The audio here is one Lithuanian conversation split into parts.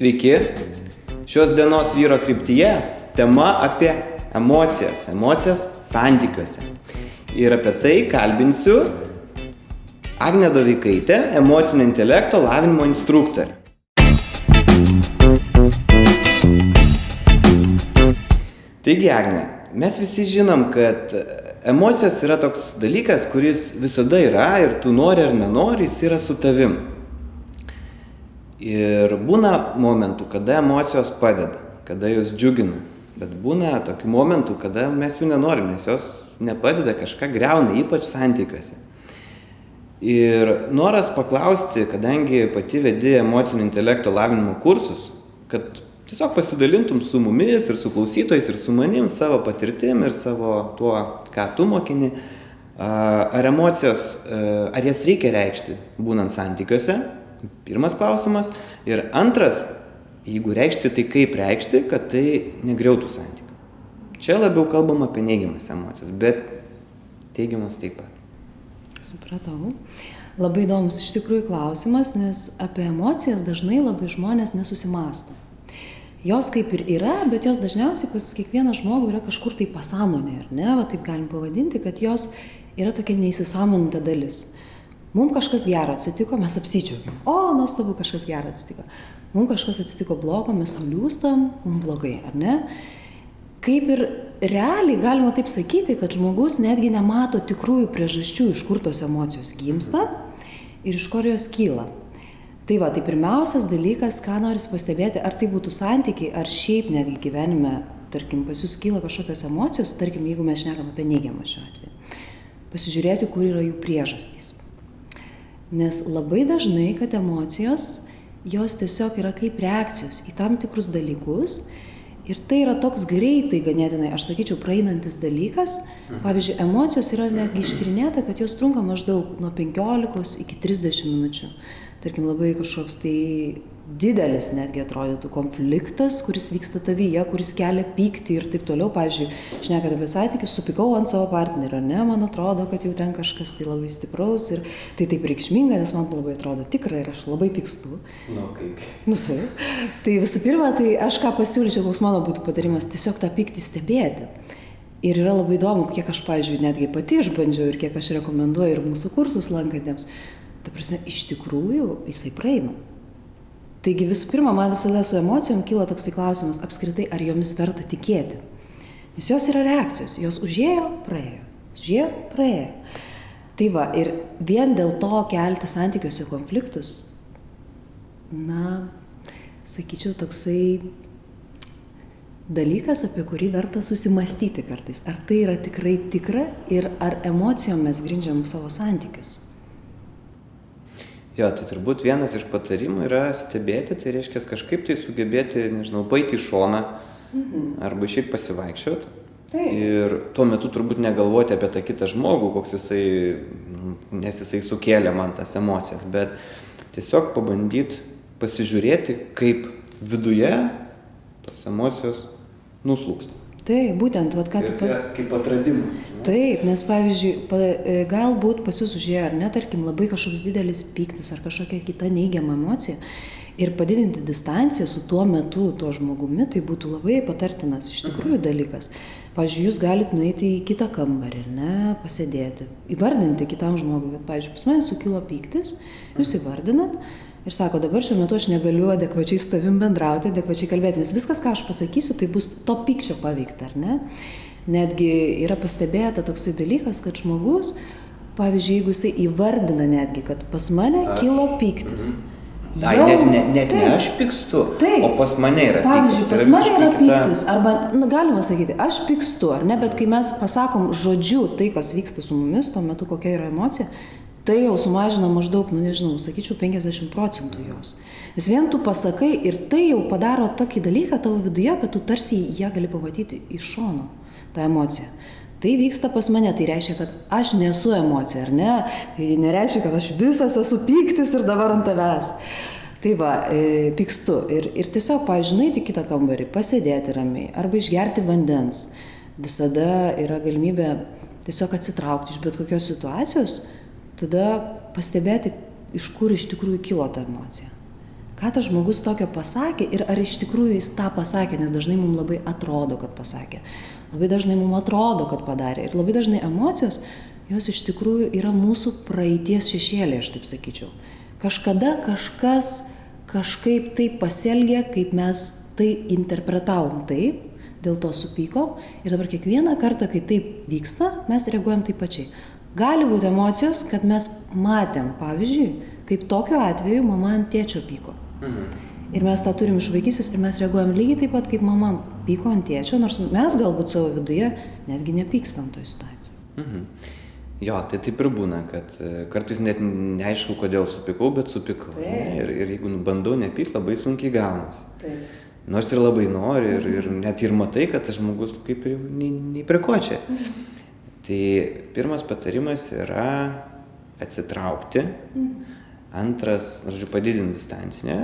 Sveiki, šios dienos vyro kryptyje tema apie emocijas santykiuose. Ir apie tai kalbinsiu Agnę Doveikaitę, emocinio intelekto lavinimo instruktorę. Taigi, Agne, mes visi žinom, kad emocijos yra toks dalykas, kuris visada yra ir tu nori ar nenori, jis yra su tavim. Ir būna momentų, kada emocijos padeda, kada jos džiugina, bet būna tokių momentų, kada mes jų nenorim, nes jos nepadeda, kažką griauna, ypač santykiuose. Ir noras paklausti, kadangi pati vedi emocinio intelekto lavinimo kursus, kad tiesiog pasidalintum su mumis ir su klausytojais ir su manim savo patirtim ir savo tuo, ką tu mokini, ar emocijos, ar jas reikia reikšti būnant santykiuose. Pirmas klausimas. Ir antras, jeigu reikšti, tai kaip reikšti, kad tai negriautų santykių. Čia labiau kalbam apie neigiamas emocijas, bet teigiamas taip pat. Supratau. Labai įdomus iš tikrųjų klausimas, nes apie emocijas dažnai labai žmonės nesusimąsto. Jos kaip ir yra, bet jos dažniausiai pas kiekvieną žmogų yra kažkur tai pasąmonė, ar ne? Va, taip galim pavadinti, kad jos yra tokia neįsisąmoninta dalis. Mums kažkas gero atsitiko, mes apsidžiaugiam. O, nuostabu, kažkas gero atsitiko. Mums kažkas atsitiko blogo, mes nuliūstam, mums blogai, ar ne? Kaip ir realiai galima taip sakyti, kad žmogus netgi nemato tikrųjų priežasčių, iš kur tos emocijos gimsta ir iš kur jos kyla. Tai va, tai pirmiausias dalykas, ką noris pastebėti, ar tai būtų santykiai, ar šiaip netgi gyvenime, tarkim, pas jūs kyla kažkokios emocijos, tarkim, jeigu mes šnekam apie neigiamą šiuo atveju. Pasižiūrėti, kur yra jų priežastys. Nes labai dažnai, kad emocijos, jos tiesiog yra kaip reakcijos į tam tikrus dalykus ir tai yra toks greitai ganėtinai, aš sakyčiau, praeinantis dalykas. Pavyzdžiui, emocijos yra netgi ištyrinėta, kad jos trunka maždaug nuo 15 iki 30 minučių. Tarkim, labai kažkoks tai didelis netgi atrodytų konfliktas, kuris vyksta tavyje, kuris kelia pyktį ir taip toliau. Pavyzdžiui, šnekant apie santykius, supykau ant savo partnerio, ne, man atrodo, kad jau ten kažkas tai labai stipraus ir tai taip reikšminga, nes man labai atrodo tikra ir aš labai pykstu. Kaip? Taip. Tai visų pirma, tai aš ką pasiūlyčiau, koks mano būtų patarimas, tiesiog tą pyktį stebėti. Ir yra labai įdomu, kiek aš, pavyzdžiui, netgi pati išbandžiau ir kiek aš rekomenduoju ir mūsų kursus lankantiems. Ta prasme, iš tikrųjų, jisai praeina. Taigi visų pirma, man visada su emocijom kyla toksai klausimas, apskritai, ar jomis verta tikėti. Nes jos yra reakcijos, jos užėjo, praėjo. Tai va, ir vien dėl to kelti santykiuose konfliktus, na, sakyčiau, toksai dalykas, apie kurį verta susimastyti kartais. Ar tai yra tikrai tikra ir ar emocijom mes grindžiam savo santykius. Jo, tai turbūt vienas iš patarimų yra stebėti, tai reiškia kažkaip tai sugebėti, nežinau, paeiti į šoną arba išeiti pasivaikščioti. Ir tuo metu turbūt negalvoti apie tą kitą žmogų, koks jisai, nes jisai sukėlė man tas emocijas, bet tiesiog pabandyti pasižiūrėti, kaip viduje tos emocijos nuslūksta. Taip, būtent, vat, ką tu... Kaip atradimas. Taip, nes pavyzdžiui, galbūt pas jūs užėjo, ar ne, tarkim, labai kažkoks didelis pyktis ar kažkokia kita neigiama emocija ir padidinti distanciją su tuo metu, tuo žmogumi, tai būtų labai patartinas iš tikrųjų dalykas. Pavyzdžiui, jūs galite nueiti į kitą kambarį, ne, pasėdėti, įvardinti kitam žmogui, kad, pavyzdžiui, pas mane sukilo pyktis, jūs įvardinat, ir sako, dabar šiuo metu aš negaliu adekvačiai su tavim bendrauti, adekvačiai kalbėti, nes viskas, ką aš pasakysiu, tai bus to pykčio paveikta, ar ne? Netgi yra pastebėta toksai dalykas, kad žmogus, pavyzdžiui, jeigu jisai įvardina netgi, kad pas mane kilo pyktis. Net ne aš pykstu, o pas mane yra pyktis. Pavyzdžiui, pas mane yra pyktis, arba galima sakyti, aš pykstu, ar ne, bet kai mes pasakom žodžiu tai, kas vyksta su mumis, tuo metu kokia yra emocija, tai jau sumažina maždaug, sakyčiau, 50% jos. Nes vien tu pasakai ir tai jau padaro tokį dalyką tavo viduje, kad tu tarsi ją gali pamatyti iš šono, tą emociją. Tai vyksta pas mane, tai reiškia, kad aš nesu emocija, ar ne? Tai nereiškia, kad aš visas esu pyktis ir dabar ant tavęs. Tai va, pykstu. Ir tiesiog, pavyzdžiui, į kitą kambarį, pasėdėti ramiai, arba išgerti vandens. Visada yra galimybė tiesiog atsitraukti iš bet kokios situacijos, tada pastebėti, iš kur iš tikrųjų kilo ta emocija. ką tas žmogus tokio pasakė ir ar iš tikrųjų jis tą pasakė, nes dažnai mums labai atrodo, kad pasakė. Labai dažnai mums atrodo, kad padarė. Ir labai dažnai emocijos, jos iš tikrųjų yra mūsų praeities šešėlė, aš taip sakyčiau. Kažkada kažkas kažkaip taip pasielgė, kaip mes tai interpretavom taip, dėl to supykom ir dabar kiekvieną kartą, kai taip vyksta, mes reaguojam taip pačiai. Gali būti emocijos, kad mes matėm, pavyzdžiui, kaip tokiu atveju mama ant tėčio pyko. Ir mes tą turim iš vaikystės ir mes reaguojam lygiai taip pat, kaip mama pyko ant tėčio, nors mes galbūt savo viduje netgi nepykstam toj situacijoj. Jo, tai taip ir būna, kad kartais net neaišku, kodėl supykau, bet supykau. Ir jeigu bandau nepykt, labai sunkiai gaunasi. Taip. Nors ir labai nori ir net ir matai, kad tas žmogus kaip ir nei prie ko čia. Tai pirmas patarimas yra atsitraukti. Antras, padidinti distancinę,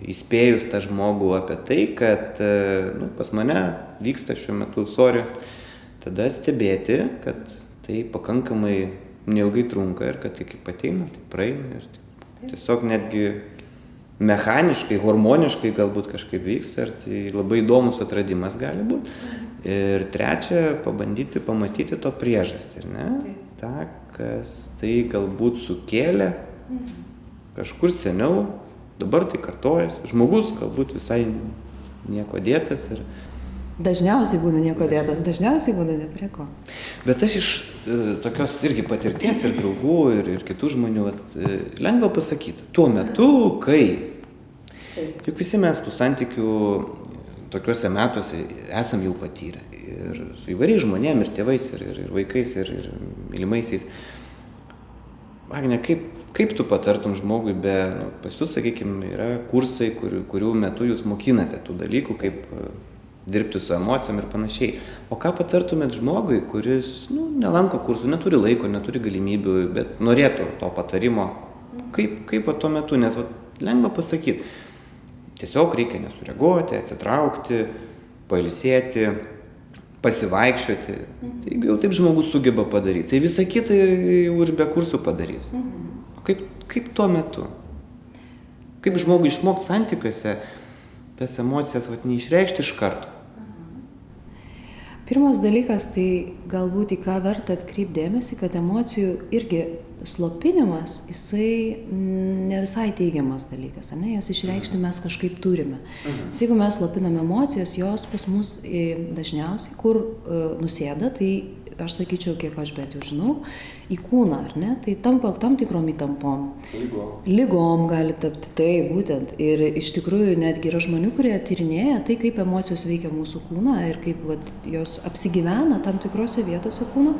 įspėjus tą žmogų apie tai, kad pas mane vyksta šiuo metu tada stebėti, kad tai pakankamai neilgai trunka ir kad tai kaip ateina, tai praeina ir tiesiog netgi mechaniškai, hormoniškai galbūt kažkaip vyksta ir tai labai įdomus atradimas gali būti. Ir trečia, pabandyti pamatyti to priežastį, ne? Ta, kas tai galbūt sukėlė kažkur seniau, dabar tai kartojasi. Žmogus galbūt visai nieko dėtas ir... Dažniausiai būna nieko dėtas, dažniausiai būna ne prie ko. Bet aš iš tokios irgi patirties ir draugų ir kitų žmonių lengva pasakyti. Tuo metu, kai... Juk visi mes tų santykių tokiuose metuose esam jau patyrę. Ir su įvairiais žmonėm, ir tėvais, ir vaikais, ir mylimaisiais. Agne, kaip tu patartum žmogui pas jūs, sakykime, yra kursai, kurių metu jūs mokinate tų dalykų, kaip dirbti su emocijom ir panašiai. O ką patartumėt žmogui, kuris nelanko kursų, neturi laiko, neturi galimybių, bet norėtų to patarimo? Kaip tuo metu, nes lengva pasakyti. Tiesiog reikia nesureaguoti, atsitraukti, pailsėti, pasivaikščioti. Tai jeigu jau taip žmogus sugeba padaryti, tai visą kitą jau ir be kursų padarys. Kaip tuo metu? Kaip žmogui išmokti santykiuose tas emocijas neišreikšti iš karto? Pirmas dalykas, tai galbūt į ką verta atkreipdėmėsi, kad emocijų irgi slopinimas, jisai ne visai teigiamas dalykas, ne? Jas išreikšti mes kažkaip turime. Nes jeigu mes slopiname emocijas, jos pas mus dažniausiai, kur nusėda, tai aš sakyčiau, kiek aš bent jau žinau, į kūną, ar ne? Tai tampa tam tikrom įtampom. Ligom gali tapti, tai būtent. Ir iš tikrųjų netgi yra žmonių, kurie tyrinėja tai, kaip emocijos veikia mūsų kūną ir kaip jos apsigyvena tam tikrose vietose kūno.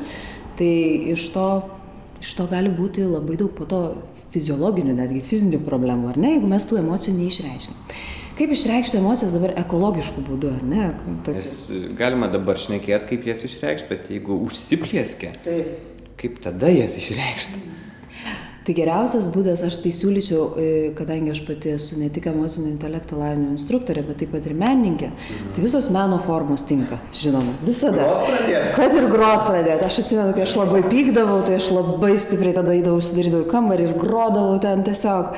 Tai iš to gali būti labai daug po to fiziologinių, netgi fizinių problemų, ar ne, jeigu mes tų emocijų neišreiškime. Kaip išreikšti emocijas dabar ekologiškų būdų, ar ne? Nes galima dabar šnekėti, kaip jas išreikšti, bet jeigu užsiplieskia, kaip tada jas išreikšti? Tai geriausias būdas, aš tai siūlyčiau, kadangi aš pati esu ne tik emocinio intelekto lavinimo instruktorė, bet taip pat ir menininkė, tai visos meno formos tinka, žinoma, visada. Kad ir grot pradėti. Aš atsimenu, kai aš labai pykdavau, tai aš labai stipriai tada užsidarydavau į kambarį ir grodavau ten tiesiog.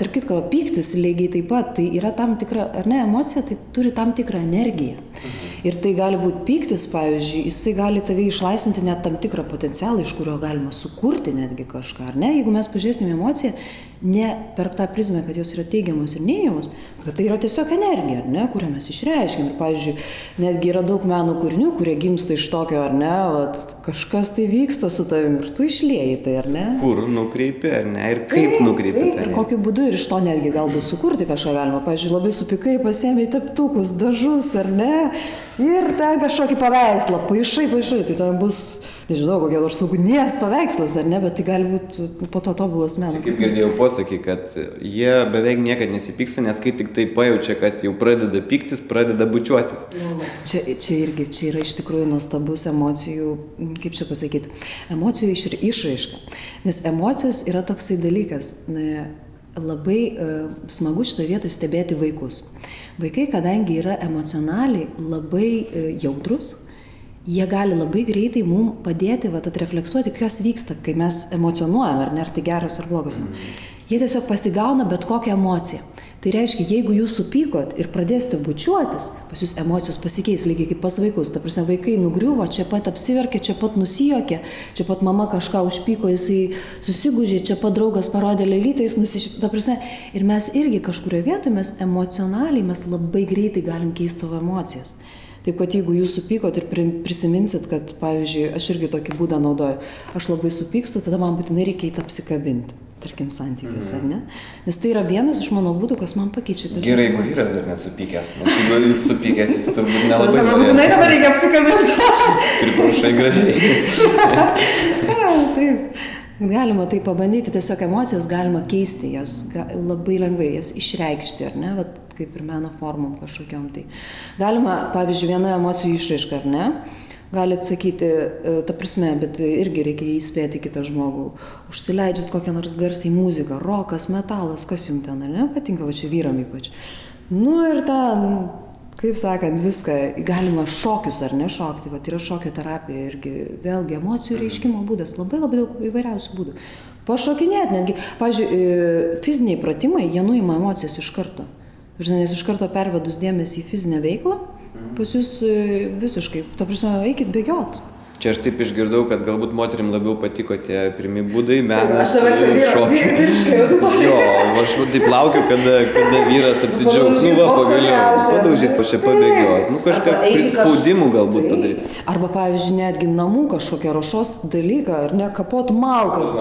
Tarp kitko, pyktis lygiai taip pat, tai yra tam tikra, ar ne, emocija, tai turi tam tikrą energiją. Ir tai gali būti pyktis, pavyzdžiui, jisai gali tave išlaisvinti net tam tikrą potencialą, iš kurio galima sukurti netgi kažką, ar ne? Jeigu mes pažiūrėsime emociją, ne per tą prizmę, kad jos yra teigiamos ir neigiamos, kad tai yra tiesiog energija, ar ne, kurią mes išreiškime. Ir, pavyzdžiui, netgi yra daug meno kūrinių, kurie gimsta iš tokio, ar ne, kažkas tai vyksta su tavim ir tu išlieji tai, ar ne? Kur nukreipi, ar ne, ir kaip nukreipi tai. Ir kokiu būdu ir iš to netgi galbūt sukurti kažką galima. Pavyzdžiui, labai supykai, pasiėmei teptukus, dažus, ar ne, ir ten kažkokį paveikslą, paišai, tai to bus, nežinau, kokia nors ugnies paveikslas, ar ne, bet tai gali būti po to tobulas menas. Kaip girdėjau posakį, kad jie beveik niekad nesipyksta, nes kai tik tai pajaučia, kad jau pradeda pyktis, pradeda bučiuotis. Čia yra iš tikrųjų nuostabus emocijų, kaip čia pasakyti, emocijų išraiška. Nes emocijos yra toksai dalykas. Labai smagu šitoje vietoje stebėti vaikus. Vaikai, kadangi yra emocionaliai labai jautrus, jie gali labai greitai mums padėti atrefleksuoti, kas vyksta, kai mes emocionuojam, ar ne, ar tai geras ar blogas. Jie tiesiog pasigauna bet kokią emociją. Tai reiškia, jeigu jūs supykot ir pradėsite bučiuotis, pas jūs emocijos pasikeis lygiai kaip pas vaikus. Ta prasme, vaikai nugriuvo, čia pat apsiverkė, čia pat nusijuokė, čia pat mama kažką užpyko, jisai susigužė, čia pat draugas parodė lėlytę, jis nusišypsojo. Ta prasme, ir mes irgi kažkurioje vietoje, mes emocionaliai, mes labai greitai galim keisti savo emocijas. Taip, kad jeigu jūs supykot ir prisiminsit, kad, pavyzdžiui, aš irgi tokį būdą naudoju, aš labai supykstu, tada man būtinai reikia eiti apsikabinti. Tarkim, santykis, ar ne? Nes tai yra vienas iš mano būdų, kas man pakeičia. Gerai, jeigu vyras dar nesupykęs. Nes jeigu jis supykęs, jis turbūt nelabai norės. Būtinai dabar reikia apsikabinti. Priprašai gražiai. Taip. Galima tai pabandyti, tiesiog emocijas galima keisti, jas labai lengvai, jas išreikšti, ar ne? Vat, kaip ir meno formom kažkokiam. Tai galima, pavyzdžiui, viena emocijų išraiška, ar ne? Galit sakyti, ta prasme, bet irgi reikia įspėti kitą žmogų. Užsileidžiat kokią nors garsiai muziką, rokas, metalas, kas jums ten, ne? Patinka, va čia vyram ypač. Nu ir ten, kaip sakant, viską, galima šokius ar ne šokti, va tai yra šokio terapija irgi, vėlgi emocijų reiškimo būdas, labai daug įvairiausių būdų. Pašokinėt netgi, pavyzdžiui, fiziniai pratimai, jie nuima emocijas iš karto. Nes iš karto pervedus dėmesį į fizinę veiklą, pas jūs visiškai, ta prasme, eikit bėgiot. Čia aš taip išgirdau, kad galbūt moterim labiau patiko tie pirmi būdai, menas, šokiai. Jo, aš taip laukiu, kada vyras apsidžiaugs, nu va, pagaliau, padaužyt, po čia pabėgiot, nu kažką prispaudimų galbūt padaryti. Arba, pavyzdžiui, netgi namų kažkokią ruošos dalyką, ar ne, kapot malkas.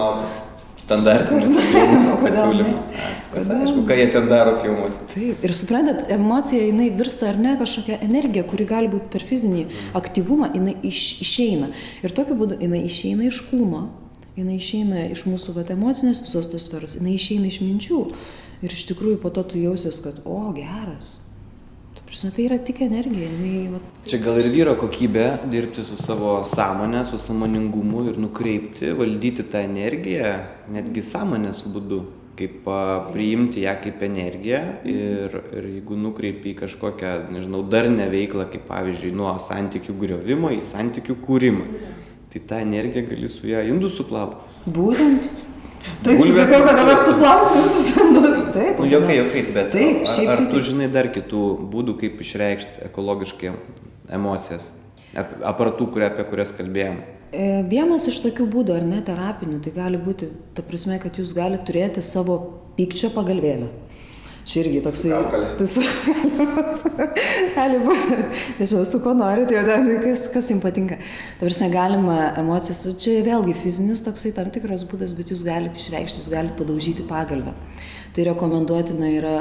Standartinis filmų pasiūlymas. Aišku, ką jie ten daro filmuose. Taip, ir suprantat, emocija, jinai virsta ar ne kažkokia energija, kuri gali būti per fizinį aktyvumą, jinai išeina. Ir tokiu būdu jinai išeina iš kūno, jinai išeina iš mūsų emocinės visos tos sferos, jinai išeina iš minčių. Ir iš tikrųjų po to tu jausies, kad, o, geras. Tai yra tik energija. Čia gal ir vyro kokybė dirbti su savo sąmonė, su sąmoningumu ir nukreipti, valdyti tą energiją, netgi sąmonės būdu, kaip priimti ją kaip energiją ir jeigu nukreipi į kažkokią, nežinau, darnią veiklą, kaip pavyzdžiui, nuo santykių griovimo į santykių kūrimą, tai tą energiją gali su ją indus suplauti. Būtent. Taip, supratau, kad dabar suplausiu visus indus. Taip. Nu, jokiais, bet taip, ar tu žinai dar kitų būdų, kaip išreikšti ekologiškai emocijas, apart tų, apie kurias kalbėjom? Vienas iš tokių būdų, ar ne, terapinių, tai gali būti, ta prasme, kad jūs galite turėti savo pykčio pagalvėlę. Čia irgi toksai... Gali būti, nežinau, su ko norite, kas jums patinka. Ta prasme, galima emocijas, čia vėlgi fizinis toksai tam tikras būdas, bet jūs galite išreikšti, jūs galite padaužyti pagalvę. Tai rekomenduotina yra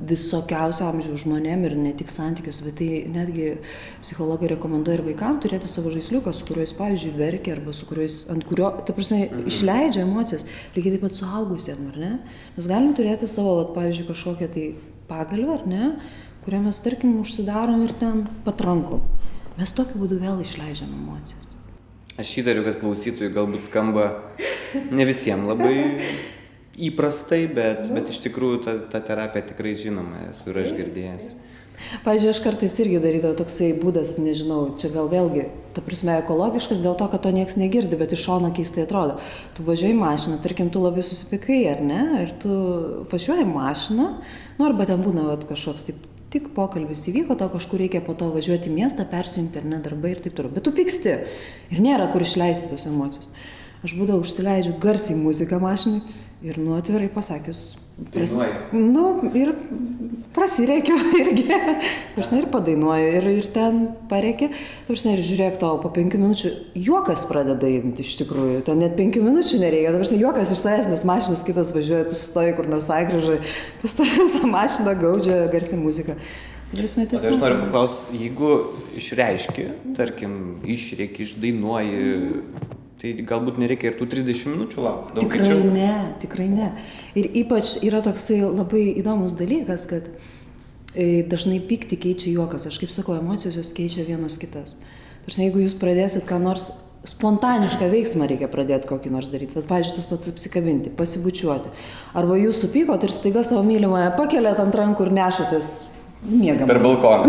visokiausio amžiaus žmonėm ir ne tik santykius, bet tai netgi psichologai rekomenduoja ir vaikam turėti savo žaisliuką, su kuriuo jis, pavyzdžiui, verkia arba su kuriuo jis, ant kurio, ta prasme, išleidžia emocijas, lygiai taip pat suaugusiem, ar ne? Mes galim turėti savo, pavyzdžiui, kažkokią tai pagalvę, ar ne, kurią mes, tarkim, užsidarom ir ten patrankom. Mes tokiu būdu vėl išleidžiam emocijas. Aš įtariu, kad klausytojai galbūt skamba ne visiems labai įprastai, bet iš tikrųjų ta terapija tikrai žinoma, esu ir aš girdėjęs. Pavyzdžiui, aš kartais irgi darydavau toksai būdas, nežinau, čia gal vėlgi, ta prasme, ekologiškas dėl to, kad to nieks negirdi, bet iš šono keistai atrodo. Tu važiuoji mašiną, tarkim, tu labai susipykai, ar ne, ir tu važiuoji mašiną, nu arba ten būna kažkoks taip, tik pokalbis įvyko, to kažkur reikia po to važiuoti į miestą, persijungti, ar ne, darbai ir taip toliau. Bet tu pyksti ir nėra kur išleisti tos emocijos. Aš būdavau užsileidžiu garsiai muziką mašinai ir atvirai pasakius, ir prasireikiu irgi, ir padainuoju, ir ten pareikia, ir žiūrėk tau, po 5 minučių juokas pradeda imti iš tikrųjų, ten net 5 minučių nereikia, juokas iš savęs, nes mašinos kitos važiuoja, tu sustoji kur nors sankryžai, pas tą visą mašiną gaudžia garsi muzika. Aš noriu paklausti, jeigu išreiški, tarkim, išreiki, išdainuoji, tai galbūt nereikia ir tų 30 minučių laukti. Tikrai ne. Ir ypač yra toksai labai įdomus dalykas, kad dažnai pyktį keičia juokas. Aš kaip sakau, emocijos jos keičia vienos kitas. Tarsi, jeigu jūs pradėsit ką nors spontanišką veiksmą reikia pradėti kokį nors daryti. Bet, pavyzdžiui, tas pats apsikabinti, pasibučiuoti. Arba jūs supykot ir staiga savo mylimąją pakeliat ant rankų ir nešatės miegamą. Per balkoną.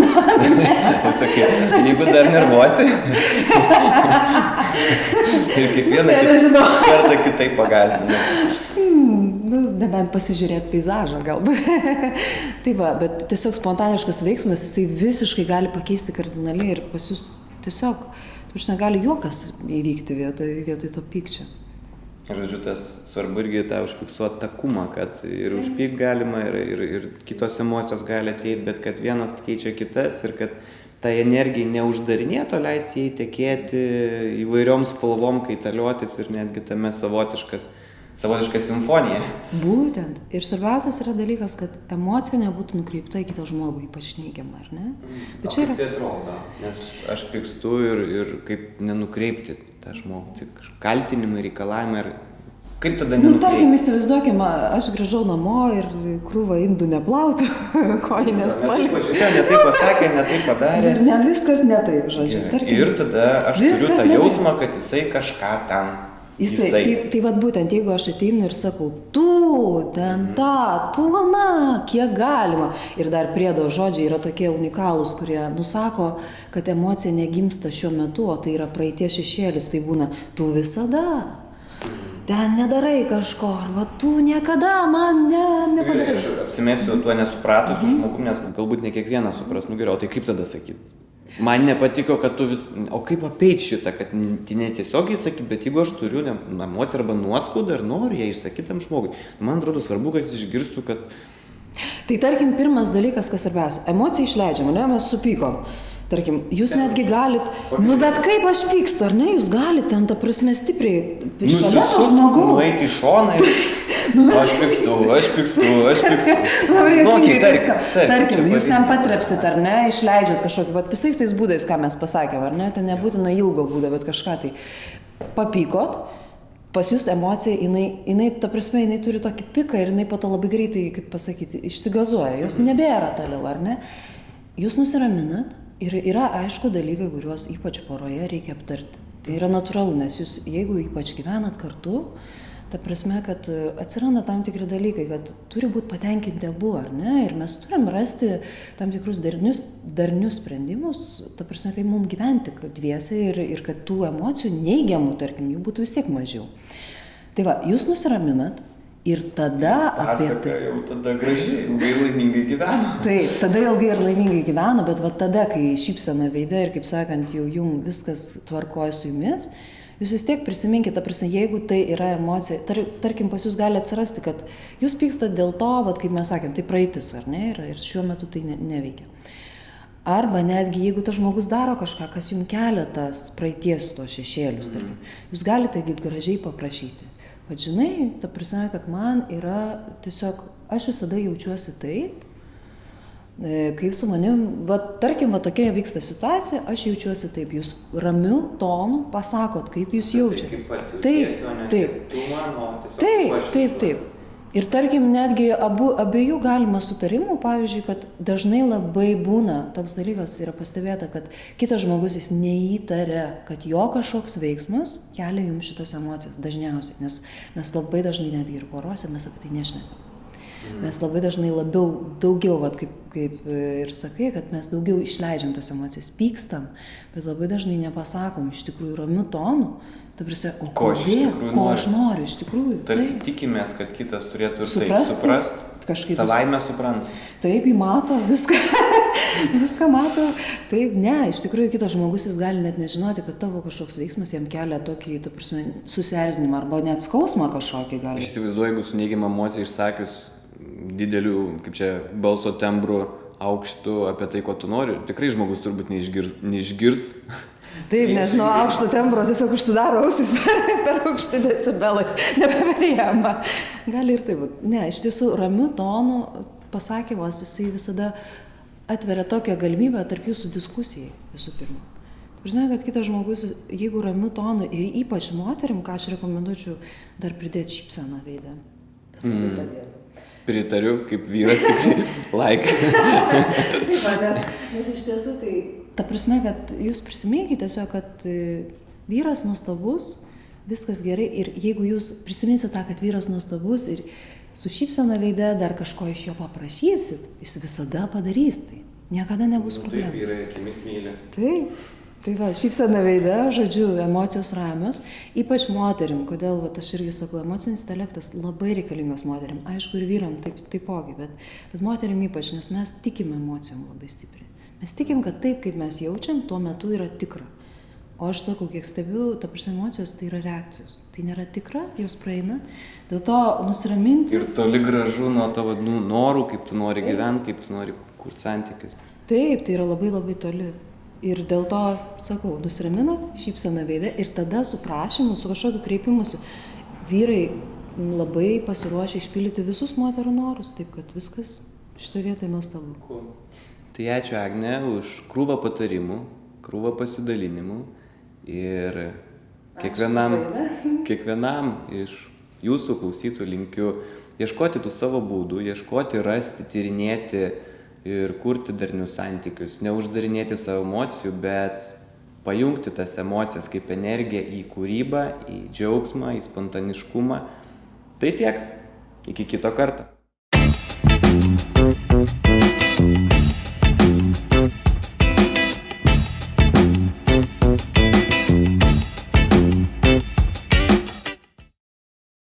Sakai, jeigu dar nervuosi. Ir kiekvieną kartą kitaip pagazdina. nebent pasižiūrėti peizažą galbūt. Tai va, bet tiesiog spontaniškas veiksmas, jisai visiškai gali pakeisti kardinaliai ir pas jūs tiesiog, gali juokas įvykti vietoj to pykčio. Žodžiu, tas svarbu irgi tą užfiksuoti takumą, kad ir užpykt galima, ir kitos emocijos gali ateiti, bet kad vienas keičia kitas ir kad tai energijai neuždarinėto, leisti jai tekėti įvairiom spalvom, kaitaliotis ir netgi tame savotiška simfonija. Būtent. Ir svarbiausias yra dalykas, kad emocija nebūtų nukreipta į kitą žmogų, ypač neigiamą, ar ne? Bet čia yra... Tai atrodo, nes aš pykstu ir kaip nenukreipti tą žmogų. Tik kaltinimai, reikalavimai ir kaip tada nenukreipti? Tarkim, įsivaizduokime, aš grįžau namo ir krūvą indų neplautų, kojinės spalvą. Ne taip pasakė, ne taip padarė. Ir ne viskas ne taip, žodžiu. Tarkim, ir tada aš turiu tą jausmą, kad jisai kažką ten... Tai vat būtent, jeigu aš ateinu ir sakau, tu, ten ta, tu, na, kiek galima. Ir dar priedo žodžiai yra tokie unikalūs, kurie nusako, kad emocija negimsta šiuo metu, o tai yra praeities šešėlis, tai būna, tu visada, ten nedarai kažko, arba tu niekada man nepadarai. Aš apsimesiu tuo nesupratusiu žmogum, nes galbūt ne kiekvienas supras, geriau, tai kaip tada sakyti? Man nepatiko, kad tu o kaip apeit šitą, kad netiesiogiai sakyt, bet jeigu aš turiu emociją arba nuoskaudą ir noriu ją išsakyti tam žmogui, man atrodo svarbu, kad jis išgirstų, kad... Tai tarkim, pirmas dalykas, kas svarbiausia, emocija išleidžiama, ne, mes supykom. Tarkim, jūs netgi galit, bet kaip aš pykstu, ar ne, jūs galite ten, ta prasme, stipriai, šalia to žmogaus. Nueiti į šoną ir... Aš pykstu. Tarkim, jūs ten patrepsit, ar ne, išleidžiat kažkokį, vat visais tais būdais, ką mes pasakėm, ar ne, ten nebūtina ilgo būdo, bet kažką tai papykot, pas jūs emocija, jinai, ta prasme, jinai turi tokį piką ir jinai po to labai greitai, kaip pasakyti, išsigazuoja, jos nebėra toliau, ar ne, jūs nusiraminat ir yra aišku dalykai, kuriuos ypač poroje reikia aptarti. Tai yra natūralu, nes jūs, jeigu ypač gyvenat kartu, ta prasme, kad atsiranda tam tikri dalykai, kad turi būti patenkinti abu, ar ne? Ir mes turim rasti tam tikrus darnius sprendimus, ta prasme, kaip mums gyventi dviese ir kad tų emocijų neigiamų, tarkim, jų būtų vis tiek mažiau. Tai va, jūs nusiraminat ir tada apie tai... Jau tada gražiai, ilgai ir laimingai gyveno. Taip, tada ilgai ir laimingai gyveno, bet va tada, kai šypsena veide ir, kaip sakant, jau jums viskas tvarkoja su jumis, jūs vis tiek prisiminkite, jeigu tai yra emocija, tarkim, pas jūs gali atsirasti, kad jūs pykstat dėl to, vat, kaip mes sakėm, tai praeitis, ar ne, ir šiuo metu tai neveikia. Arba netgi, jeigu tas žmogus daro kažką, kas jums kelia tas praeities to šešėlius, tarkim, jūs galite gražiai paprašyti. Bet žinai, ta prasme, kad man yra tiesiog, aš visada jaučiuosi taip, kaip su manim, tarkim, tokia vyksta situacija, aš jaučiuosi taip, jūs ramiu tonu pasakot, kaip jūs jaučiatės. Taip. Ir tarkim, netgi abiejų galima sutarimų, pavyzdžiui, kad dažnai labai būna, toks dalykas yra pastebėta, kad kitas žmogus jis neįtaria, kad jo kažkoks veiksmas kelia jums šitas emocijas dažniausiai, nes mes labai dažnai netgi ir porose mes apie tai nešnekam. Mes labai dažnai daugiau, kaip ir sakai, kad mes daugiau išleidžiam tas emocijas, pykstam, bet labai dažnai nepasakom iš tikrųjų ramiu tonu, ta prasme, ko aš noriu iš tikrųjų. Tarsi tikimės, kad kitas turėtų ir taip suprast, savaime supranta. Taip, jį mato, viską mato. Taip, ne, iš tikrųjų kitas žmogus jis gali net nežinoti, kad tavo kažkoks veiksmas jam kelia tokį, ta prasme, susierzinimą arba net skausmą kažkokį gali. Aš įsivaizduoju, jeigu su neigiama emocija išsakius didelių, kaip čia, balso tembrų aukštų apie tai, ko tu nori, tikrai žmogus turbūt neišgirs. Taip, nes nuo aukšto tembro tiesiog užsidaro ausis per aukšti decibelai, nebeverėjama. Gali ir taip būti. Ne, iš tiesų, ramiu tonu pasakymas, jisai visada atveria tokią galimybę tarp jūsų diskusijai, visų pirma. Žinai, kad kitas žmogus, jeigu ramiu tonu ir ypač moterim, ką aš rekomenduočiau, dar pridėti šypseną veidą. Tas labai padėtų. Pritariu, kaip vyras tikrai like. Nes iš tiesų tai, ta prasme, kad jūs prisiminkite tiesiog, kad vyras nuostabus, viskas gerai ir jeigu jūs prisiminsite tą, kad vyras nuostabus ir su šypsena veide dar kažko iš jo paprašysit, jis visada padarys tai. Niekada nebus problemų. Taip, vyrai akimis myli. Taip. Tai va, šypsena veide, žodžiu, emocijos ramios, ypač moterim, kodėl va, aš irgi sakau, emocinis intelektas labai reikalingas moterim, aišku ir vyram taipogi, bet moterim ypač, nes mes tikim emocijom labai stipriai. Mes tikim, kad taip, kaip mes jaučiam, tuo metu yra tikra. O aš sakau, kiek stebiu, ta prasme emocijos tai yra reakcijos. Tai nėra tikra, jos praeina, dėl to nusiraminti. Ir toli gražu nuo tavo norų, kaip tu nori gyventi, kaip tu nori kurti santykius. Taip, tai yra labai labai toli. Ir dėl to, sakau, nusiraminat, šypsena veide ir tada su prašymu, su kažkokiu kreipimusi, vyrai labai pasiruošia išpildyti visus moterų norus, taip kad viskas šitoje vietoje nuostabu. Cool. Tai ačiū Agne už krūvą patarimų, krūvą pasidalinimų ir kiekvienam iš jūsų klausytojų linkiu ieškoti tų savo būdų, ieškoti, rasti, tyrinėti ir kurti darnius santykius, neuždarinėti savo emocijų, bet pajungti tas emocijas kaip energiją į kūrybą, į džiaugsmą, į spontaniškumą. Tai tiek. Iki kito karto.